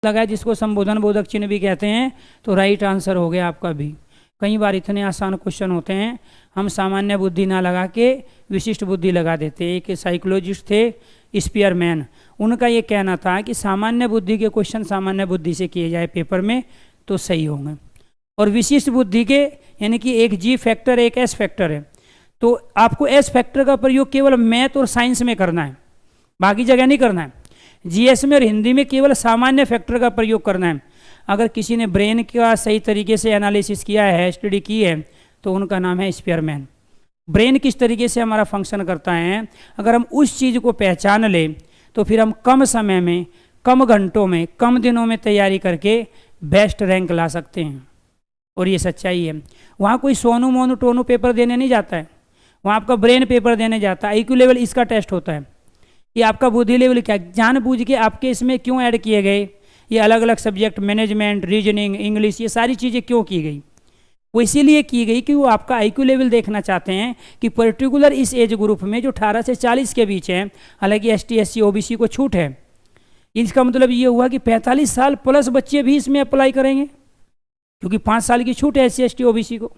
लगाए जिसको संबोधन बोधक चिन्ह भी कहते हैं, तो राइट आंसर हो गया आपका भी। कई बार इतने आसान क्वेश्चन होते हैं, हम सामान्य बुद्धि ना लगा के विशिष्ट बुद्धि लगा देते हैं। एक साइकोलॉजिस्ट थे स्पीयरमैन, उनका ये कहना था कि सामान्य बुद्धि के क्वेश्चन सामान्य बुद्धि से किए जाए पेपर में तो सही होंगे, और विशिष्ट बुद्धि के यानी कि एक जी फैक्टर एक एस फैक्टर है, तो आपको एस फैक्टर का प्रयोग केवल मैथ और साइंस में करना है, बाकी जगह नहीं करना है। जीएस में और हिंदी में केवल सामान्य फैक्टर का प्रयोग करना है। अगर किसी ने ब्रेन का सही तरीके से एनालिसिस किया है, स्टडी की है, तो उनका नाम है स्पीयरमैन। ब्रेन किस तरीके से हमारा फंक्शन करता है, अगर हम उस चीज़ को पहचान लें तो फिर हम कम समय में, कम घंटों में, कम दिनों में तैयारी करके बेस्ट रैंक ला सकते हैं। और ये सच्चाई है। वहाँ कोई सोनू मोनू टोनू पेपर देने नहीं जाता है, वहाँ आपका ब्रेन पेपर देने जाता है। IQ लेवल इसका टेस्ट होता है कि आपका बुद्धि लेवल क्या, जानबूझ के आपके इसमें क्यों ऐड किए गए ये अलग अलग सब्जेक्ट, मैनेजमेंट, रीजनिंग, इंग्लिश, ये सारी चीज़ें क्यों की गई। वो इसीलिए की गई कि वो आपका IQ लेवल देखना चाहते हैं कि पर्टिकुलर इस एज ग्रुप में जो 18 से 40 के बीच है, हालांकि ST SC OBC को छूट है, इसका मतलब ये हुआ कि 45 साल प्लस बच्चे भी इसमें अप्लाई करेंगे, क्योंकि 5 साल की छूट है SC ST OBC को,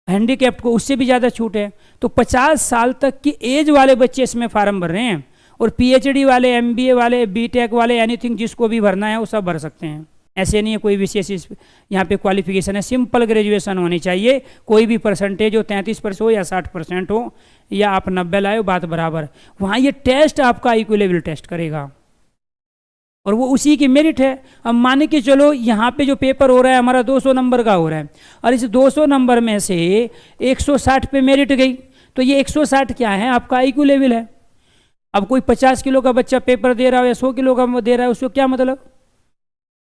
हैंडीकैप्ड को उससे भी ज़्यादा छूट है। तो 50 साल तक की एज वाले बच्चे इसमें फार्म भर रहे हैं, और PhD वाले, MBA वाले, BTech वाले, एनीथिंग जिसको भी भरना है वो सब भर सकते हैं। ऐसे नहीं है कोई विशेष यहाँ पे क्वालिफिकेशन है, सिंपल ग्रेजुएशन होनी चाहिए। कोई भी परसेंटेज हो, 33% हो या 60% हो, या आप 90 लाए हो, बात बराबर। वहाँ ये टेस्ट आपका IQ लेवल टेस्ट करेगा, और वो उसी की मेरिट है। अब मान के चलो यहाँ पे जो पेपर हो रहा है हमारा 200 नंबर का हो रहा है, और इस 200 नंबर में से 160 पे मेरिट गई, तो ये 160 क्या है, आपका IQ लेवल है। अब कोई 50 किलो का बच्चा पेपर दे रहा हो या 100 किलो का दे रहा है, उसको क्या मतलब।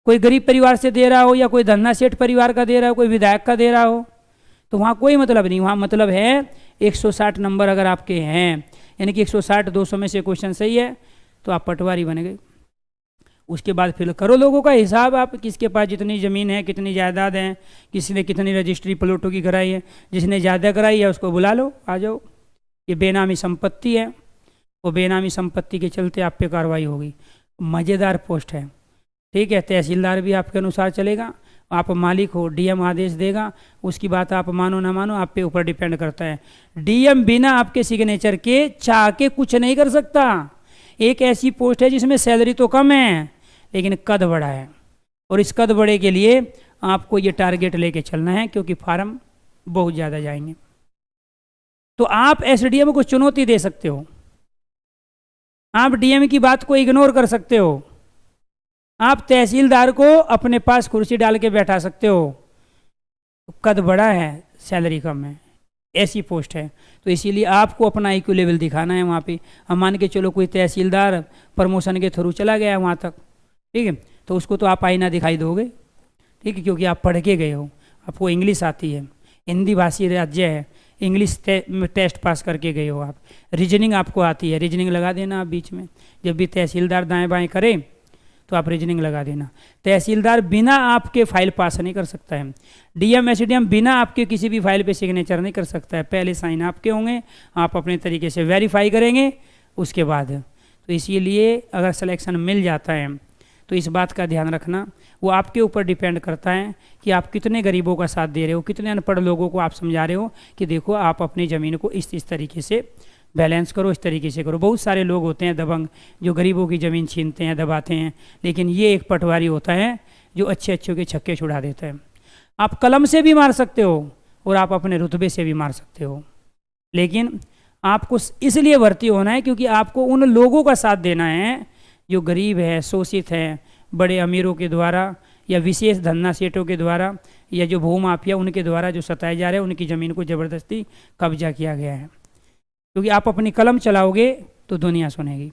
कोई गरीब परिवार से दे रहा हो या कोई धन्ना सेठ परिवार का दे रहा हो, कोई विधायक का दे रहा हो, तो वहाँ कोई मतलब नहीं। वहाँ मतलब है 160 नंबर अगर आपके हैं, यानी कि 160 200 में से क्वेश्चन सही है तो आप पटवारी बन गए। उसके बाद फिर करो लोगों का हिसाब, आप किसके पास जितनी ज़मीन है, कितनी जायदाद है, किसी ने कितनी रजिस्ट्री प्लॉटों की कराई है। जिसने ज़्यादा कराई है उसको बुला लो, आ जाओ। ये बेनामी संपत्ति है, वो बेनामी संपत्ति के चलते आप पे कार्रवाई होगी। मज़ेदार पोस्ट है, ठीक है। तहसीलदार भी आपके अनुसार चलेगा, आप मालिक हो, DM आदेश देगा, उसकी बात आप मानो ना मानो आप पे ऊपर डिपेंड करता है। DM बिना आपके सिग्नेचर के चाह के कुछ नहीं कर सकता। एक ऐसी पोस्ट है जिसमें सैलरी तो कम है लेकिन कद बड़ा है, और इस कद बड़े के लिए आपको ये टारगेट लेके चलना है, क्योंकि फार्म बहुत ज़्यादा जाएंगे। तो आप SDM को चुनौती दे सकते हो, आप DM की बात को इग्नोर कर सकते हो, आप तहसीलदार को अपने पास कुर्सी डाल के बैठा सकते हो। कद बड़ा है, सैलरी कम है, ऐसी पोस्ट है। तो इसीलिए आपको अपना IQ लेवल दिखाना है वहाँ पे। हम मान के चलो कोई तहसीलदार प्रमोशन के थ्रू चला गया वहाँ तक, ठीक है, तो उसको तो आप आईना दिखाई दोगे, ठीक है, क्योंकि आप पढ़ के गए हो, आपको इंग्लिश आती है, हिंदी भाषी राज्य है, इंग्लिश टेस्ट पास करके गए हो आप। रीजनिंग आपको आती है, रीजनिंग लगा देना आप बीच में। जब भी तहसीलदार दाएँ बाएँ करे तो आप रीजनिंग लगा देना। तहसीलदार बिना आपके फाइल पास नहीं कर सकता है, DM SDM बिना आपके किसी भी फाइल पे सिग्नेचर नहीं कर सकता है। पहले साइन आपके होंगे, आप अपने तरीके से वेरीफाई करेंगे, उसके बाद। तो इसीलिए अगर सिलेक्शन मिल जाता है तो इस बात का ध्यान रखना, वो आपके ऊपर डिपेंड करता है कि आप कितने गरीबों का साथ दे रहे हो, कितने अनपढ़ लोगों को आप समझा रहे हो कि देखो आप अपनी ज़मीन को इस तरीके से बैलेंस करो, इस तरीके से करो। बहुत सारे लोग होते हैं दबंग जो गरीबों की ज़मीन छीनते हैं, दबाते हैं, लेकिन ये एक पटवारी होता है जो अच्छे अच्छों के छक्के छुड़ा देता है। आप कलम से भी मार सकते हो और आप अपने रुतबे से भी मार सकते हो, लेकिन आपको इसलिए भर्ती होना है क्योंकि आपको उन लोगों का साथ देना है जो गरीब है, शोषित है, बड़े अमीरों के द्वारा या विशेष धन्ना सेठों के द्वारा या जो भूमाफिया उनके द्वारा जो सताए जा रहे हैं, उनकी ज़मीन को ज़बरदस्ती कब्जा किया गया है। क्योंकि आप अपनी कलम चलाओगे तो दुनिया सुनेगी,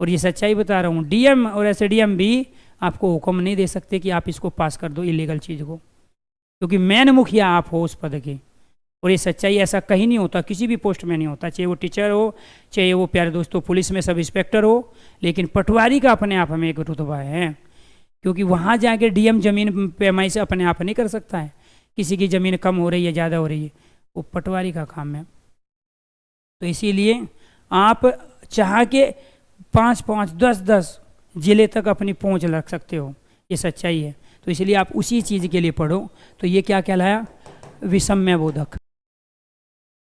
और ये सच्चाई बता रहा हूँ। DM और SDM भी आपको हुक्म नहीं दे सकते कि आप इसको पास कर दो इलीगल चीज़ को, क्योंकि मेन मुखिया आप हो उस पद के। और ये सच्चाई, ऐसा कहीं नहीं होता, किसी भी पोस्ट में नहीं होता, चाहे वो टीचर हो, चाहे वो प्यारे दोस्तों पुलिस में सब इंस्पेक्टर हो, लेकिन पटवारी का अपने आप में एक रुतबा है, क्योंकि वहाँ जाके DM ज़मीन पैमाई से अपने आप नहीं कर सकता है। किसी की ज़मीन कम हो रही है, ज़्यादा हो रही है, वो पटवारी का काम है। तो इसीलिए आप चाह के 5-5, 10-10 जिले तक अपनी पहुंच रख सकते हो, ये सच्चाई है। तो इसलिए आप उसी चीज़ के लिए पढ़ो। तो ये क्या कहलाया? विषम्य बोधक।